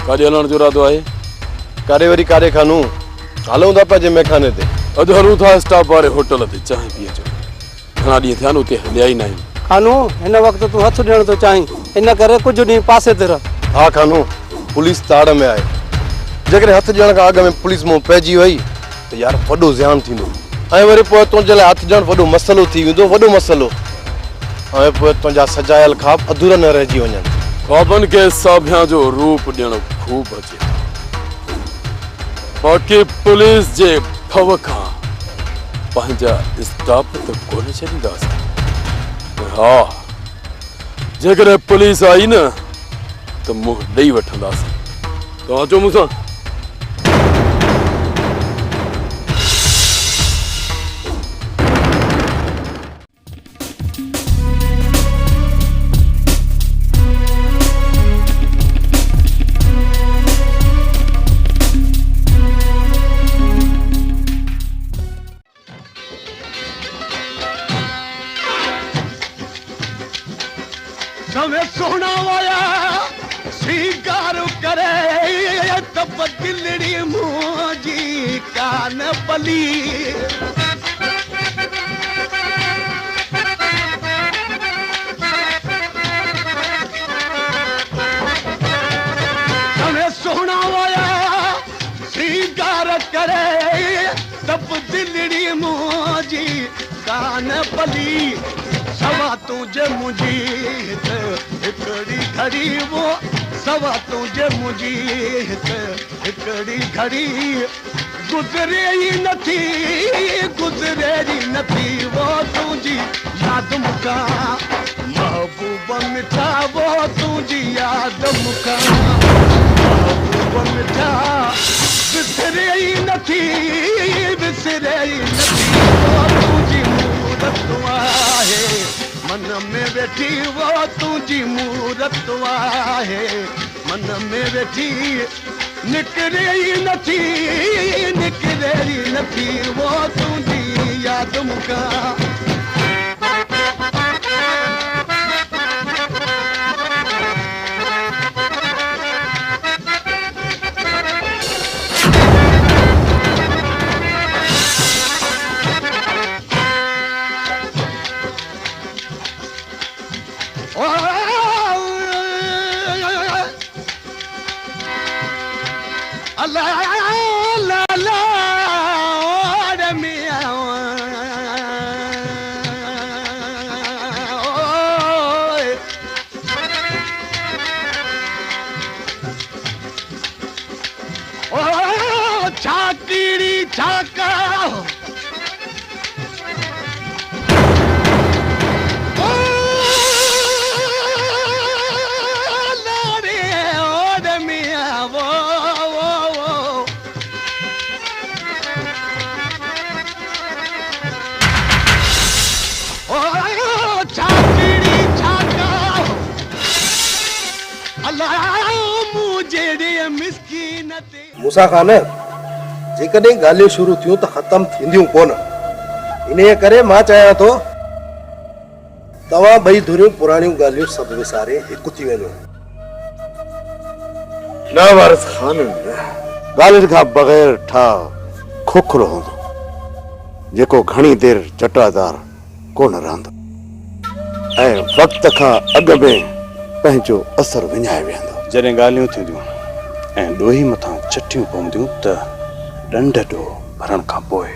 काॾे हलण जो इरादो आहे? कारे वरी कारे खानू हलूं था पंहिंजे मैखाने ते। अॼु हलूं था स्टाफ वारे होटल ते चांहि पी अचो। घणा ॾींहं थिया न उते हलिया ई न आहियूं। खानू हिन वक़्तु तूं हथु ॾियण थो चाहीं, इन करे कुझु ॾींहं पासे ते रह। हाँ खानू, पुलिस ताड़ में आहे। जेकॾहिं हथु ॾियण खां अॻु में पुलिस मूं पइजी वई त यार वॾो ज़्यान थींदो ऐं वरी पोइ तुंहिंजे लाइ हथु ॾियणु वॾो मसइलो थी वेंदो, वॾो मसइलो। ऐं पोइ तुंहिंजा सजायल ख्वाब अधूरा न रहिजी वञनि। ख्वाबनि खे साभिया जो रूप ॾियणु खूब अचे। बाक़ी पुलिस जे भव खां पंहिंजा स्टाफ त कोन छॾींदासीं। हा, जेकॾहिं पुलिस आई न त मुंहुं ॾेई वठंदासीं। तव्हां अचो मूंसां। समय सोना वाया स्वीकार करे तब दिलड़ी मुझी कान पली। समय सोना वाया स्वीकार करे तब दिलड़ी मुझी कान पली। सवा तुझे मुझी हिकड़ी घड़ी वो सवा तुझे मुझी हिकड़ी घड़ी गुजरे ही नथी वो तुझी याद मुका महबूब मिठा वो तुझी याद मुका महबूब मिठा विसरे ही नथी वो तुझी मूरत आहे मन में बैठी वो तुझी मूरत आहे मन में बैठी निकरे ही नथी वो तुझी याद मुका। मूसा खान जेकॾहिं ॻाल्हियूं शुरू थियूं त ख़तम थींदियूं कोन। इन करे मां चाहियां थो तव्हां ॿई धुरियूं पुराणियूं ॻाल्हियूं सभु विसारे हिकु थी वञो। न वारिस खान, ॻाल्हियुनि खां बग़ैर ठा खोखलो हूंदो जेको घणी देर चटादार कोन रहंदो ऐं वक़्त खां अॻु में पंहिंजो असर विञाए वेंदो। जॾहिं ॻाल्हियूं थींदियूं ऐं ॾोही मथां चटियूं पवंदियूं त ॾंड ॾोह भरण खां पोइ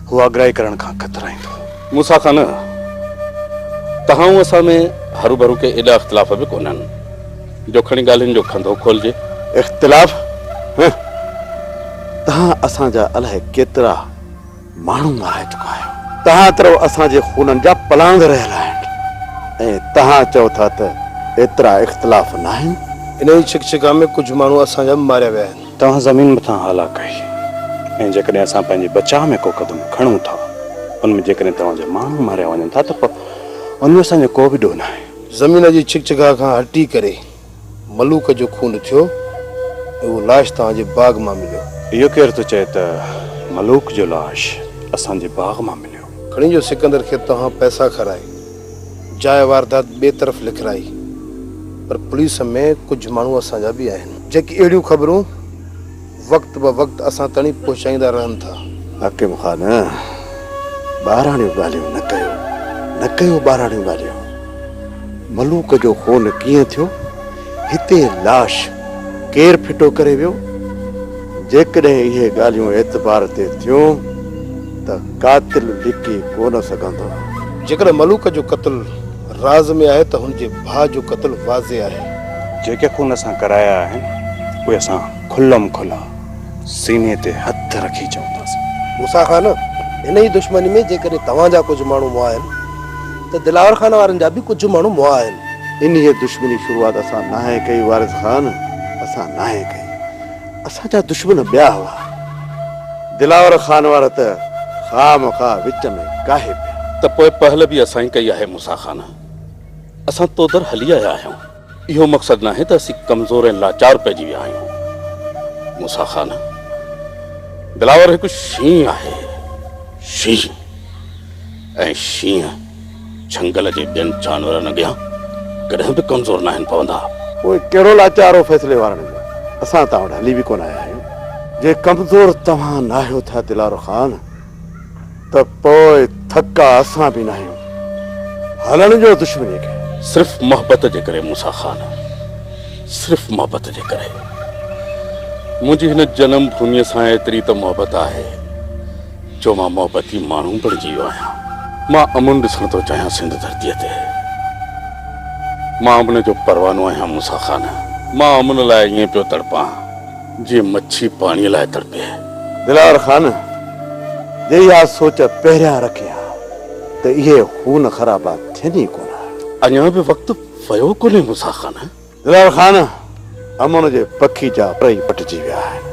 हू आग्राही करण खां कतराईंदो। मूसा खान, तव्हां असां में हरू भरू के एॾा इख़्तिलाफ़ बि कोन्हनि जो खणी ॻाल्हियुनि जो खंधो खोलिजे। इख़्तिलाफ़? तव्हां असांजा अलाए केतिरा माण्हू मारे चुका आहियो। तव्हां तरफ़ असांजे खूननि जा पलांग रहियल आहिनि ऐं तव्हां चओ था त एतिरा इख़्तिलाफ़ न आहिनि। इन जी शिक्षका में कुझु माण्हू असांजा मारिया विया आहिनि। तव्हां ज़मीन मथां हाला कई ऐं जेकॾहिं असां पंहिंजे बचाव में को क़दम खणूं था उनमें जेकॾहिं तव्हांजा माण्हू मारिया वञनि था त उनमें असांजो को बि ॾोह न आहे। ज़मीन जी शिक्षका खां हटी करे मलूक जो खून थियो, उहो लाश तव्हांजे बाग मां मिलियो। इहो केरु थो चए त मलूक जो लाश असांजे बाग मां मिलियो? खणी जो सिकंदर खे तव्हां पैसा खाराए, जाइ वारदात ॿिए तरफ़ लिखाई, पर पुलिस में कुझु माण्हू असांजा बि आहिनि जेकी अहिड़ियूं ख़बरूं वक़्त ब वक़्त असां ताईं पहुचाईंदा रहनि था। हाकिम खान ॿारहाणियूं ॻाल्हियूं न कयो ॿारहाणियूं ॻाल्हियूं। मलूक जो खून कीअं थियो, हिते लाश केरु फिटो करे वियो, जेकॾहिं इहे ॻाल्हियूं एतबार ते थियूं त कातिल लिकी कोन सघंदो। जेकर मलूक जो क़त्ल राज़ में आहे त हुनजे भाउ जो क़त्ल वाज़े आहे। जेके खून असां कराया आहिनि उहे असां खुलम खुला सीने ते हथ रखी चवंदासीं। मूसा खान, इन ई दुश्मनी में जेकॾहिं तव्हांजा कुझु माण्हू मुआ आहिनि त दिलावर खान वारनि जा बि कुझु माण्हू मुआ आहिनि। इन दुश्मनी शुरूआत असां नाहे कई वारिस खान, असां नाहे कई। असांजा दुश्मन ॿिया हुआ। दिलावर खान वारा त ख़ामख़ा विच में काहे पिया। त पोइ पहल बि असां ई कई आहे मूसा खान। असां तोदर हली आया आहियूं। इहो मक़सदु न आहे त असीं कमज़ोर ऐं लाचार पइजी विया आहियूं। मूसा खान, दिलावर हिकु शींहुं आहे, शींहुं, ऐं शींहुं झंगल जे ॿियनि जानवरनि अॻियां कॾहिं बि कमज़ोर न आहिनि पवंदा। पोइ कहिड़ो लाचारो फ़ैसिले वारनि जो, असां तव्हां वटि हली बि कोन आया आहियूं। जे कमज़ोर तव्हां न आहियो था दिलावर खान, त पोइ थका असां बि न आहियूं। हलण जो दुश्मनी खे सिर्फ़ मोहबत जे करे मूसा खान, सिर्फ़ मोहबत जे करे। मुंहिंजी हिन जनम भूमीअ सां एतिरी त मोहबत आहे जो मां मोहबती माण्हू बणिजी वियो आहियां। मां अमुन ॾिसण थो चाहियां सिंध धरतीअ ते। मां अमुन जो परवानो आहियां मूसा खान। मां अमुन लाइ ईअं पियो तड़पां जीअं मच्छी पाणीअ लाइ तड़पे। दिलावर खान, जे इहा सोच पहिरियां रखिया त इहे खून ख़राबा थियनि ई कोन। अञा बि वक़्तु वियो कोन्हे मूसा खान। दिलावर खान, अमुन जे पखी जा पर ई पटिजी विया आहिनि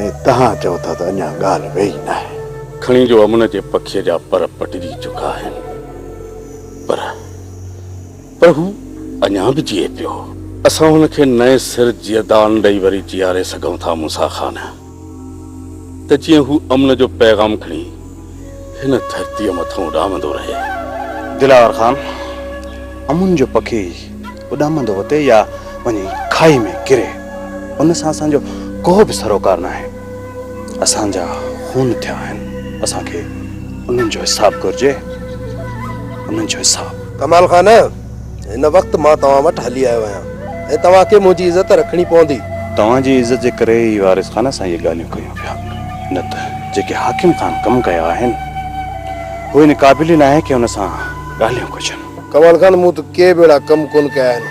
ऐं तव्हां चओ था त अञा ॻाल्हि वेई न आहे। खणी जो अमुन जे पखीअ जा पर पटिजी चुका आहिनि, पर हू अञा बि जीए पियो। असां हुनखे नए सिर जीअदान ॾेई वरी जीआरे सघूं था मूसा खान, त जीअं हू अमन जो पैगाम खणी हिन धरतीअ मथां उॾामंदो रहे। दिलावर खान, अमुन जो पखी उॾामंदो वते या वञी खाई में किरे, उन सां असांजो को बि सरोकार न आहे। असांजा खून थिया आहिनि, असांखे उन्हनि जो हिसाब घुर्जे, उन्हनि जो हिसाब। कमाल खान, हिन वक़्तु मां तव्हां वटि हली आयो आहियां ऐं तव्हांखे मुंहिंजी इज़त रखणी पवंदी। तव्हांजी इज़त जे करे ई वारिस खान असां इहे ॻाल्हियूं कयूं पिया, न त जेके हाकिम खान कमु कया आहिनि उहे इन क़ाबिल ई न आहे की हुन सां ॻाल्हियूं कजनि। कमाल खान, मूं त के बि अहिड़ा कम कोन कया आहिनि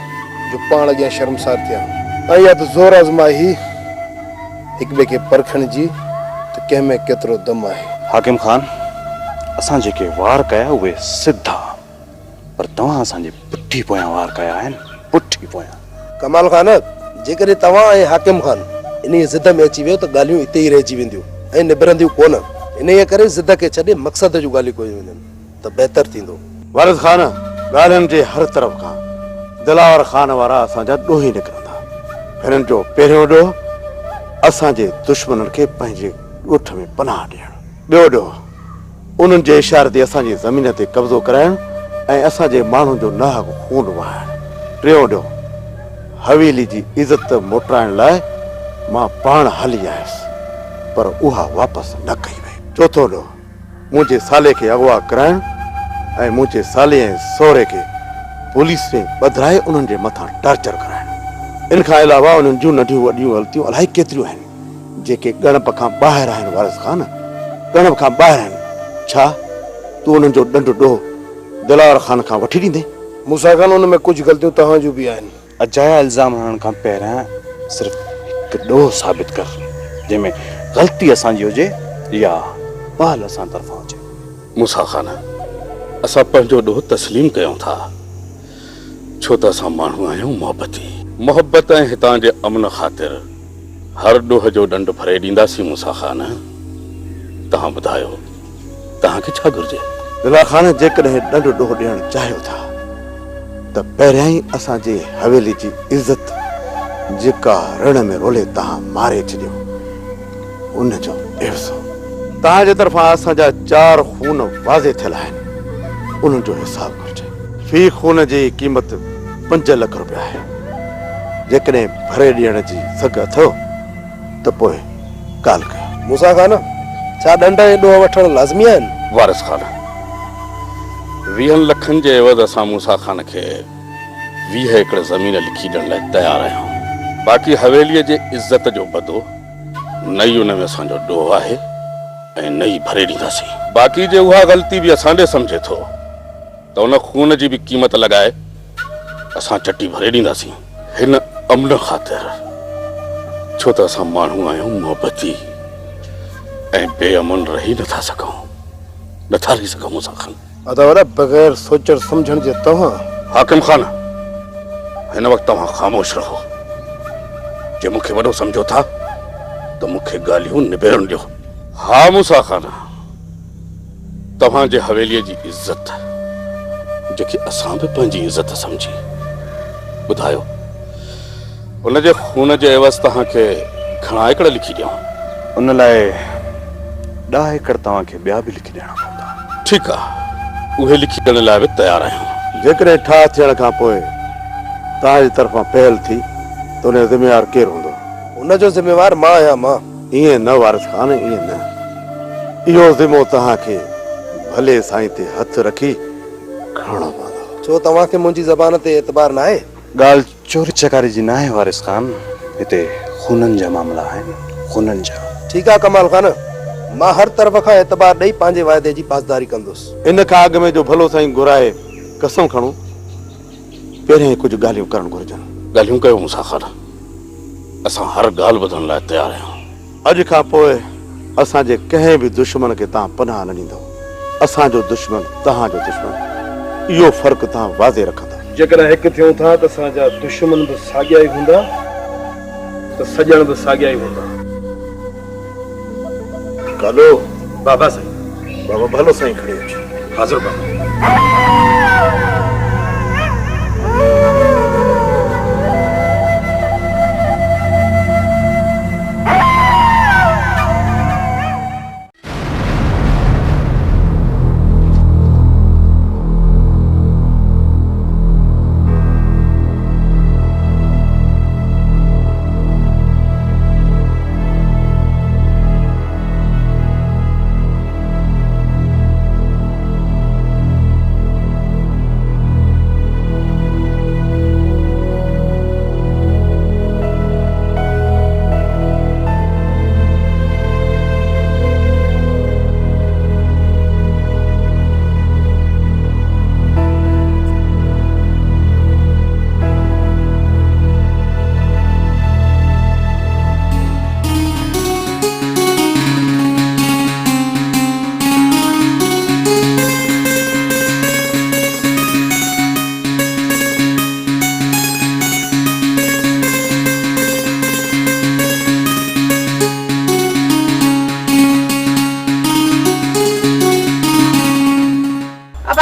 जो पाण अॻियां शर्मसार थिया। ऐं इहा त ज़ोर आज़माई हिक ॿिए खे परखण जी त कंहिं में केतिरो दम आहे। हाकिम खान, असां जेके वार कया उहे सिधा, पर तव्हां असांजे पुठी पोयां वार कया आहिनि, पुठी पोयां। कमाल खान, जेकॾहिं तव्हां ऐं हाकिम खान इन ज़िद में अची वियो त ॻाल्हियूं हिते ई रहिजी वेंदियूं ऐं निबरंदियूं कोन। इन करे ज़िद खे छॾे मक़सद जूं ॻाल्हियूं कयूं वञनि त बहितर थींदो। वारिस खान, ॻाल्हियुनि जे हर तरफ़ खां दिलावर खान वारा असांजा ॾोही निकिरंदा। हिननि जो पहिरियों ॾोह असांजे दुश्मननि खे पंहिंजे ॻोठ में पनाह ॾियणु, ॿियो ॾोह उन्हनि जे इशारे ते असांजी ज़मीन ते कब्ज़ो कराइणु ऐं असांजे माण्हुनि जो नाहक खून वहाइणु, टियों ॾोह हवेली जी इज़त मोटाइण लाइ मां पाण हली आयुसि, पर उहा वापसि न कई वई। चोथों ॾोह मुंहिंजे साले खे अगवा कराइणु ऐं मुंहिंजे साले ऐं सहुरे खे पुलिस में ॿधाए उन्हनि जे मथां टॉर्चर कराइणु। इन खां अलावा उन्हनि जूं नंढियूं वॾियूं ग़लतियूं अलाही केतिरियूं आहिनि जेके ॻणप खां ॿाहिरि आहिनि। वारिस खान, ॻणप खां ॿाहिरि आहिनि। छा तूं उन्हनि जो ॾंढु ॾोह दिलावर खान खां वठी ॾींदे? मूसा खान, उन में कुझु ग़लतियूं तव्हां जूं बि आहिनि। अजाया इल्ज़ाम हणण खां पहिरियां सिर्फ़ु हिकु ॾोह साबित कर जंहिंमें ग़लती असांजी हुजे या पहल असां तरफ़ां हुजे। मूसा खान, असां पंहिंजो ॾोह तस्लीम कयूं था, छो त असां माण्हू आहियूं मोहबती। मोहबत ऐं हितां जे अमन ख़ातिर हर ॾोह जो ॾंडु भरे ॾींदासीं। मूसा खान, तव्हां ॿुधायो तव्हांखे छा घुर्जे? दिलावर खान, जेकॾहिं ॾंढु ॾोह ॾियणु चाहियो था त पहिरियां ई असांजे हवेली जी इज़त जेका रण में रोले तव्हां मारे छॾियो उन जो एवज़ो। तव्हांजे तरफ़ां असांजा 4 खून वाज़े थियल आहिनि, उन्हनि जो हिसाब घुर्जे। फी खून जी क़ीमत 5 लख रुपया आहे। जेकॾहिं भरे ॾियण जी सघ अथव त पोइ ॻाल्हि कयो। मूसा खान छा ॾंड ऐं ॾोह वठण लाज़मी आहिनि? वारिस खान 20 लखनि जे एवज़ असां मूसा खान खे 20 एकड़ ज़मीन लिखी ॾियण लाइ तयारु आहियूं। बाक़ी हवेलीअ जे इज़त जो बदो नई उन में असांजो ॾोह आहे ऐं नई भरे ॾींदासीं। बाक़ी जे उहा ग़लती बि असां ॾे सम्झे थो त उन खून जी बि क़ीमत लॻाए असां चटी भरे ॾींदासीं। हिन अमन ख़ातिर, छो त असां माण्हू आहियूं मोहबती ऐं बेअमन रही नथा सघूं, नथा रही सघूं मूसा खान। अदा बग़ैर सोचण सम्झण जे तव्हां हाकिम खान, हिन वक़्तु तव्हां ख़ामोश रहो। जे मूंखे वॾो सम्झो था त मूंखे ॻाल्हियूं निबेरण ॾियो। हा मूसा खान, तव्हांजे हवेलीअ जी इज़त जेकी असां बि पंहिंजी इज़त सम्झी, ॿुधायो उन जे खून जे एवज़ तव्हांखे घणा एकड़ लिखी ॾियूं? उन लाइ 10 एकड़ तव्हांखे ॿिया बि लिखी ॾियणा पवंदा। ठीकु आहे, उहे लिखी ॾियण लाइ बि तयारु आहियूं। जेकॾहिं ठाह थियण खां पोइ तव्हांजी तरफ़ां पहल थी त उन जो ज़िम्मेवार केरु हूंदो? उनजो ज़िम्मेवार मां आहियां। मां ईअं न वारिस खान, ईअं न। इहो ज़िमो तव्हांखे भले साईं ते हथ रखी खणणो पवंदो। छो तव्हांखे मुंहिंजी ज़बान ते एतबार न आहे? ॻाल्हि चोरी चकारी जी न आहे वारिस खान, हिते खूननि जा मामला आहिनि, खूननि जा। ठीकु आहे कमाल खान, मां हर तरफ़ खां एतबार ॾेई पंहिंजे वाइदे जी पासदारी कंदुसि। इन खां अॻु में जो भलो साईं घुराए कसम खणूं, पहिरियों कुझु ॻाल्हियूं करणु घुरिजनि। ॻाल्हियूं कयो मूसा खान, असां हर ॻाल्हि ॿुधण लाइ तयारु आहियूं। अॼु खां पोइ असांजे कंहिं बि दुश्मन खे तव्हां पनाह न ॾींदव। असांजो दुश्मन तव्हांजो दुश्मन, इहो फ़र्क़ु तव्हां वाज़े रखंदा। जेकॾहिं हिकु थियूं था त असांजा दुश्मन बि साॻिया ई हूंदा त सॼण बि साॻिया ई हूंदा। कालो बाबा साईं, बाबा भलो साईं खणी अचो। हाज़िर बाबा।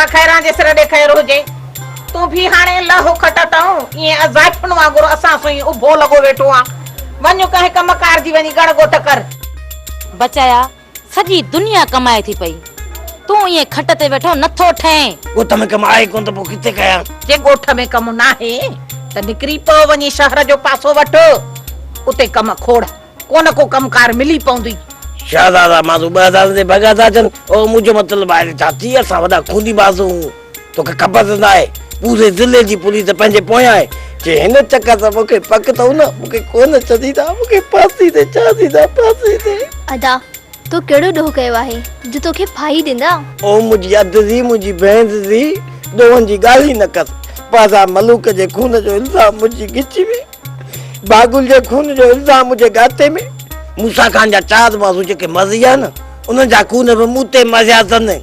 खैरां जे सिर ॾे खैर हुजे, तूं भी हाणे लहो खटताऊं ये अजाइफन वांगुरु असां सोई उभो लॻो वेठो आ। वञो कंहिं कमकार जी वञी गड़ गोट कर। बचाया सॼी दुनिया कमाए थी पई, तूं ये खट ते वेठो नथो ठहे। ॻोठ में कम आहे कोन त पोइ किथे कयां? जे ॻोठ में कम न आहे त निकिरी पओ वञी शहर जो पासो वठ, उते कम खोड़, कोन को कमकार मिली पवंदी। शाहज़ादा मां 2000 से भगा था चन। ओ मुझे मतलब आहे चाची असां वॾा खूनी बाज़ू तोखे ख़बर न आहे, पूरे ज़िले जी पुलिस पंहिंजे पोयां आहे। जे हिन चक्कर सां मूंखे पक अथव न, मूंखे कोन चवंदा, मूंखे फांसी ते चवंदा, फांसी ते। अदा तो कहिड़ो ॾोह कयो आहे जो तोखे फाही ॾींदा? ओ मुंहिंजी अधु जी मुंहिंजी भेण जी ॾोहनि जी ॻाल्हि ई न कस। पासा मलूक जे खून जो इल्ज़ाम मुंहिंजी गिची में, बागुल जे खून जो इल्ज़ाम मुंहिंजे गाते में, मूसा खान जा 4 बाज़ू जेके मज़िया न उन्हनि जा खून बि मूं ते मज़िया अथनि।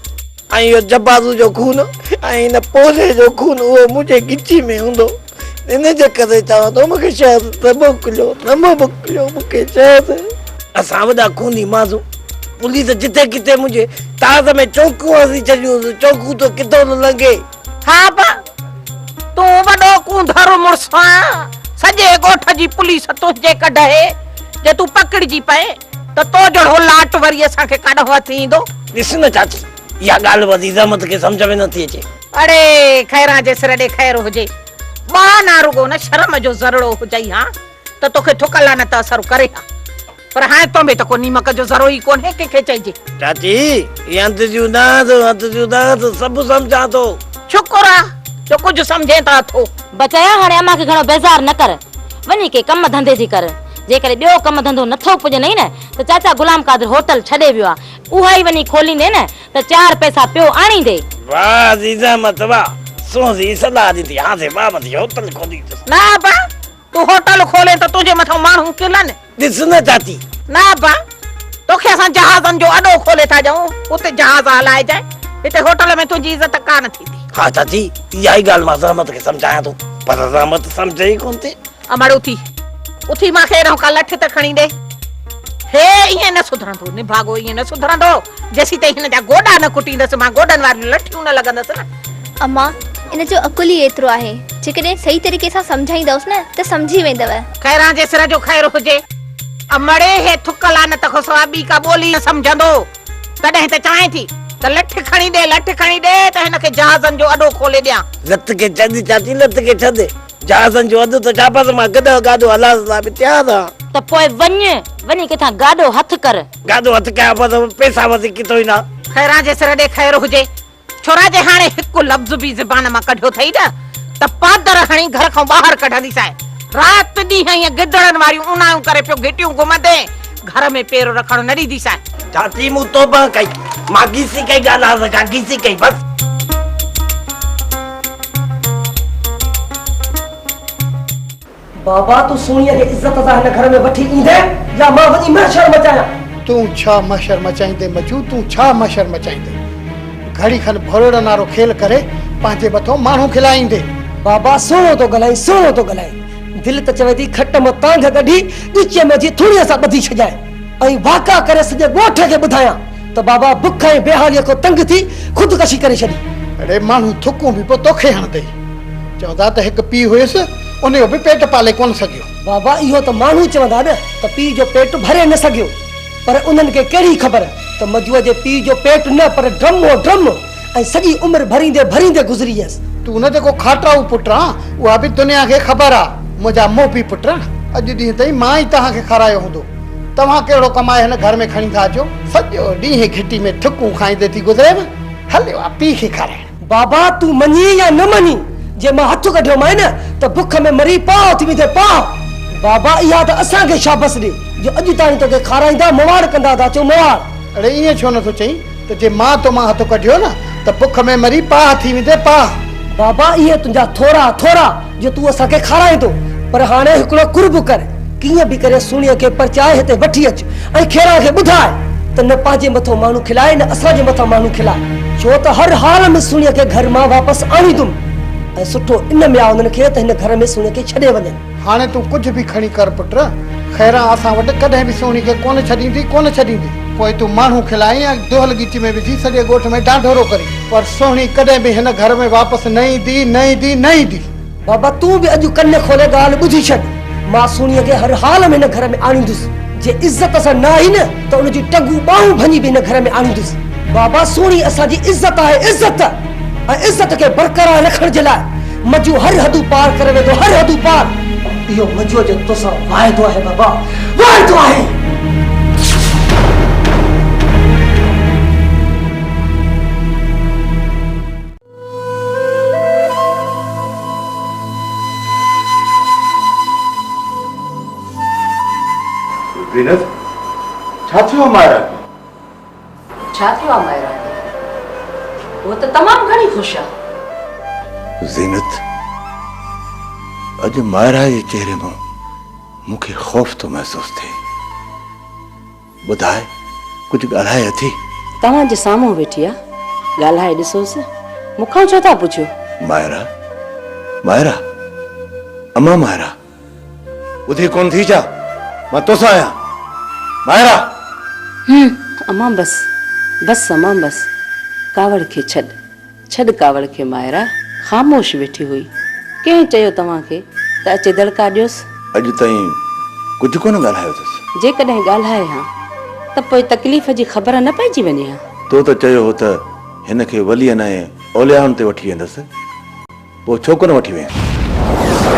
ऐं इहो जबाज़ू जो खून ऐं हिन पोसे जो खून उहो मुंहिंजे गिची में हूंदो। इन जे करे चवां थो मूंखे शहर न मोकिलियो, मूंखे शहर। असां वॾा खूनी माज़ू, पुलिस जिथे किथे मुंहिंजे ताज़ में चौकूं हसी छॾियूं, चौकूं तो किथों न लॻे। हा बा तूं वॾो कूंधर मुड़स आहीं, सॼे ॻोठ जी पुलिस तुंहिंजे कढे, जे तूं पकड़जी पए त तो जहिड़ो लाट वरी असांखे काॾो हथ ईंदो। ॾिस न चाची, इहा ॻाल्हि वधी ज़मत खे सम्झ में नथी अचे। अड़े खैरां जे सिर ॾे खैर हुजे, बा ना रुगो न शर्म जो ज़रड़ो हुजई हां त तोखे थुक लानत असर करे हा पर हाणे तो में त को नीमक जो ज़रो ही कोन्हे के चइजे। चाची ये अंत जुदा तो सब समझा तो शुक्र आ जो कुछ समझे ता थो। बचाया हाणे अम्मा के घणो बेज़ार न कर, वनी के कम धंधे जी कर। जे करे बियो कम धंधो नथो पुजे नहीं न त चाचा गुलाम कादर होटल छडे वियो आ, उहा ही वनी खोलींदे न त 4 पैसा पियो आणी दे। वाह जीजा मतवा सोजी सलाह दी थी हां से बाबा थी होटल खोली ना बा तू होटल खोले त तुझे मथो माण्हू किलन दिस न चाची ना बा तोखे असां जहाजन जो अडो खोले था जाऊं उते जहाज हलाए जाए इते होटल में तुझी इज्जत कान थी। हाँ चाची यही गाल मां सहमत के समझाया तो पर सहमत समझे ही कोन थे। अमड़ो थी उथी माखे रहो का लठ त खणी दे हे ये न सुधरंदो ने भागो ये न सुधरंदो जैसी ते हिन जा गोडा न कुटींदस मां गोडन वाली लठियूं न लगंदस न। अम्मा इन जो अकुल ही एतिरो आहे, जेकॾहिं सही तरीक़े सां सम्झाईंदवसि न त सम्झी वेंदव। खैरां जे सिर जो खैर हुजे अमड़े हे थुक लानत खो सवा ॿी का ॿोली न सम्झंदो तॾहिं त चाहे थी त लठ खणी दे त हिन खे जहाज़न जो अडो खोले ॾियां। लत के छद चाची लत के छद जहाज़न जो अधु तो चापस मां गदो गादो हलास ला बि तयार आ त पोइ वनी किथां गाडो हथ कर। गादो हथ कया पर पैसा वधी कितो ही ना। खैरां जे सिर ॾे खैर हुजे छोरा जे हाणे हिकु लफ़्ज़ बि ज़बान मां कढियो थई न त पादर हणी घर खां ॿाहिरि कढंदी सां रात ॾींहं हीअं गिदड़नि वारियूं उनायूं करे पियो गिटियूं घुमंदे घर में पेर रखण न ॾींदी सां। चाची मूं तोबा कई मां गीसी कई ॻाल्हि आहे गीसी कई बस। बाबा तू सोनिया के इज्जत सां हिन घर में वठी ईंदे या मां वञी महशर मचाया। तूं छा मशर मचाईंदे मचू तूं छा मशर मचाईंदे घड़ी खन भरोड़ा नारो खेल करे पंहिंजे मथो माण्हू खिलाईंदे। बाबा सोनो तो गलाई दिल त चवे थी खट में तांग कढी ॾिचे में जी थोड़ी सां ॿधी छॾाए ऐं वाका करे सॼे ॻोठ खे ॿुधायां त बाबा बुख ऐं बेहालीअ खां तंग थी ख़ुदकशी करे छॾी। अड़े माण्हू थुकूं बि पोइ तोखे हणंदई चवंदा त हिकु पीउ हुयुसि उनजो बि पेट पाले कोन सघियो। बाबा इहो त माण्हू चवंदा न त पीउ जो पेट भरे न सघियो पर उन्हनि खे कहिड़ी ख़बर त मजुअ जे पीउ जो पेट न पर ड्रम ऐं सॼी उमिरि भरींदे गुज़री वियसि। तू उन जेको खाटाऊ पुट आहे उहा बि दुनिया खे ख़बर आहे मुंहिंजा मोह पीउ पुट अॼु ॾींहं ताईं मां ई तव्हांखे खारायो हूंदो तव्हां कहिड़ो कमाए हिन घर में खणी था अचो सॼो ॾींहुं घिटी में ठुकूं खाईंदे थी गुज़रेव हलियो आहे पीउ खे खाराइण। बाबा तूं मञी या न मञी जे मां हथ कढियो मां न त बुख में मरी पाव थी वेंदे पाव। बाबा इहा त असांखे शाबस ॾे जो अॼु ताईं तोखे खाराईंदा मवाड़ कंदा था चो मवाड़। अड़े ईअं छो नथो चई त जे मां तो मां हथ कढियो न त बुख में मरी पाह थी वेंदे पाह। बाबा इहे तुंहिंजा थोरा जो तूं असांखे खाराए थो पर हाणे हिकिड़ो कुर्ब कर कीअं बि करे सुणीअ खे परचाए हिते वठी अच ऐं खेरा खे ॿुधाए त न पंहिंजे मथो माण्हू खिलाए न असांजे मथां माण्हू खिलाए छो त हर हाल में सुणीअ खे घर मां वापसि आणींदुमि ऐं सुठो इन में आहे उन्हनि खे त हिन घर में सुणीअ खे छॾे वञनि। हाणे तूं कुझु बि खणी कर पुट खैरा असां वटि कॾहिं बि सोनी खे कोन छॾींदी पोइ तूं माण्हू खिलाई ऐं दोहल गीची में विझी सॼे ॻोठ में डांढोरो करी पर सोनी कॾहिं बि हिन घर में वापसि न ईंदी। बाबा तूं बि अॼु कन खोले ॻाल्हि ॿुधी छॾ मां सोनीअ खे हर हाल में हिन घर में आणींदुसि जे इज़त सां न आई न त उनजी टंगू ॿाहूं भञी बि हिन घर में आणींदुसि। बाबा सोनी असांजी इज़त आहे इज़त ऐं इज़त खे बरक़रार रखण जे लाइ मजू हर हदूं पार करे वेंदो हर हदूं पार। इहो मजूअ जो तोसां वाइदो आहे बाबा वाइदो आहे। ज़ीनत छा थियो मायरा छा थियो आहे मायरा वो त तमामु घणी ख़ुशि आहे। ज़ीनत अॼु मायरा जे चेहरे मां मूंखे ख़ौफ़ थो महसूस थिए ॿुधाए कुझु ॻाल्हाए अथी। तव्हांजे साम्हूं वेठी आहे ॻाल्हाए ॾिसोसि मूंखां छो था पुछो। मायरा अमा मायरा ॿुधी कोन थी छा मां तोसां आहियां मायरा। अमा बस अमा बस कावड़ खे छॾ कावड़ खे मायरा ख़ामोश वेठी हुई कंहिं चयो तव्हांखे त अचे दड़का ॾियोसि। अॼु ताईं कुझु कोन ॻाल्हायो अथसि। जेकॾहिं ॻाल्हाए हा त पोइ तकलीफ़ जी ख़बर न पइजी वञे हा। तो त चयो हो त हिन खे वलीअ ऐं औलियाउनि ते वठी वेंदसि पोइ छो कोन वठी वञे। आहे